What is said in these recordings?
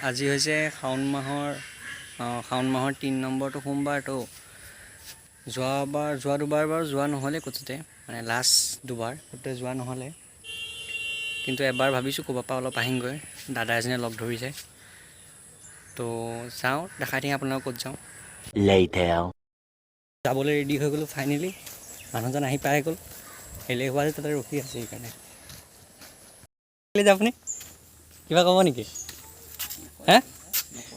আজি হৈছে শাওণ মাহৰ 3 নম্বৰটো সোমবাৰটো যোৱা দুবাৰ বাৰু যোৱা নহ'লে কোথাতে মানে লাষ্ট দুবাৰ কোথাতে যোৱা নহ'লে কিন্তু এবাৰ ভাবিছোঁ ক'ৰবাৰ পৰা অলপ আহিমগৈ দাদা এজনে লগ ধৰিছে তো চাওঁ দেখাই দিম আপোনালোক ক'ত যাওঁ যাবলৈ ৰেডি হৈ গ'লোঁ ফাইনেলি মানুহজন আহি পাই গ'ল এলেহুৱা যে তাতে ৰখি আছে সেইকাৰণে আপুনি কিবা ক'ব নেকি হে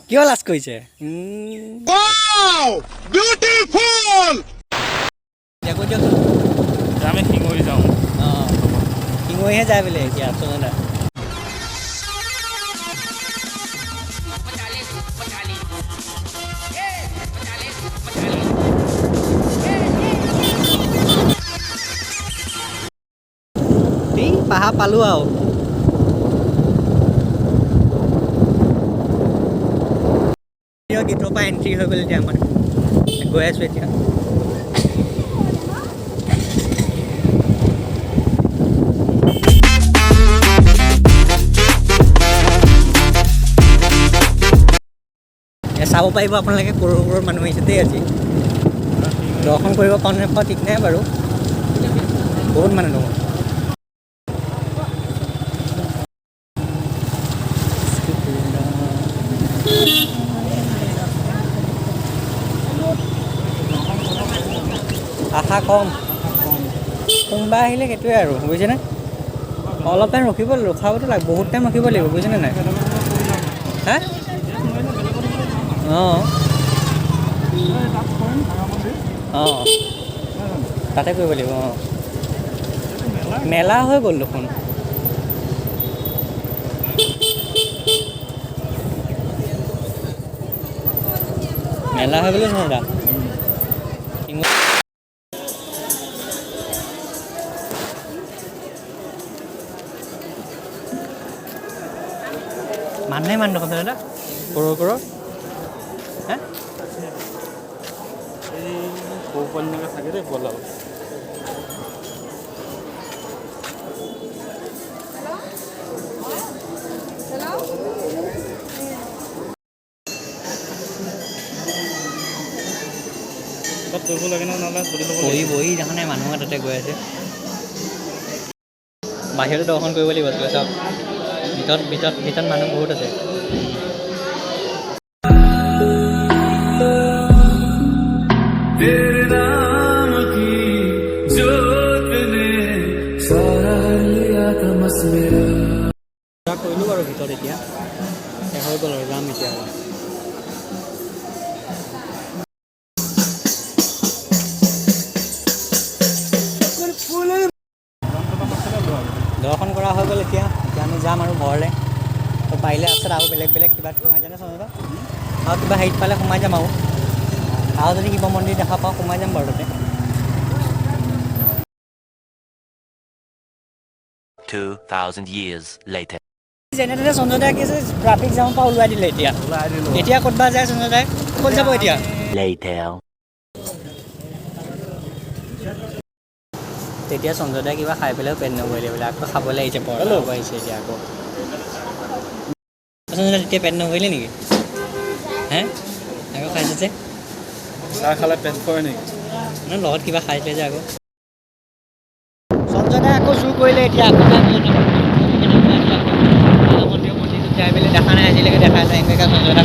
কিয় লাজ কৰিছে আমি শিঙৰি যাওঁ অঁ শিঙৰিহে যায় বোলে এতিয়া চন্দা এই পাহাৰ পালোঁ আৰু গেটৰ পৰা এণ্ট্ৰি হৈ গ'ল এতিয়া আমাৰ গৈ আছোঁ এতিয়া চাব পাৰিব আপোনালোকে ক'ৰ মানুহ আহিছে দেই আজি দৰ্শন কৰিব পাৰোঁ নাপাওঁ ঠিক নাই বাৰু বহুত মানুহ নহয় আশা কম সোমবাৰ আহিলে সেইটোৱে আৰু বুজিছেনে অলপ টাইম ৰখাবতো লাগে বহুত টাইম ৰখিব লাগিব বুজিছেনে নাই হা অঁ অঁ তাতে কৰিব লাগিব অঁ মেলা হৈ গ'ল দেখোন মেলা হৈ গ'লে নহয় দাদা মানুহে মানুহ দেখোন দাদা ক'ৰ হে এই সৌপালিনকৈ থাকে দেই বলাও তাত কৰিব লাগে ন নহ'লে বহি দেখানে মানুহে তাতে গৈ আছে বাহিৰতে দৰ্শন কৰিব লাগিব চাওক ভিতৰত মানুহ বহুত আছে কৰিলোঁ বাৰু ভিতৰত এতিয়া হৈ গ'ল আৰু যাম এতিয়া দৰ্শন কৰা হৈ গ'ল এতিয়া আমি যাম আৰু ঘৰলৈ তো পাৰিলে আছে আৰু বেলেগ কিবা সোমাই যানে চন্দা আৰু কিবা হেৰিত পালে সোমাই যাম আৰু যদি শিৱ মন্দিৰ দেখা পাওঁ সোমাই যাম বাৰু তাতে 2000 years later যেনেদৰে চন্দ্ৰদাই কি আছে ট্ৰাফিক জামৰ পৰা ওলাই দিলে এতিয়া ক'তবা যায় চন্দ্ৰদাই ক'ত যাব এতিয়া তেতিয়া চন্দ্ৰদাই কিবা খাই পেলাইও পেট নভৰিলে বোলে আকৌ খাবলৈ আহিছে পৰঠা আহিছে এতিয়া আকৌ চন্দ্ৰদাই তেতিয়া পেট নভৰিলে নেকি হে আকৌ খাইছে যে চাহ খালে পেট ভৰে নেকি লগত কিবা খাইছিলে যে আকৌ চন্দ্ৰদাই আকৌ চুৰ কৰিলে এতিয়া আকৌ মন্দিৰটোত যাই পেলাই দেখা নাই আজিলৈকে দেখা নাই চন্দ্ৰদা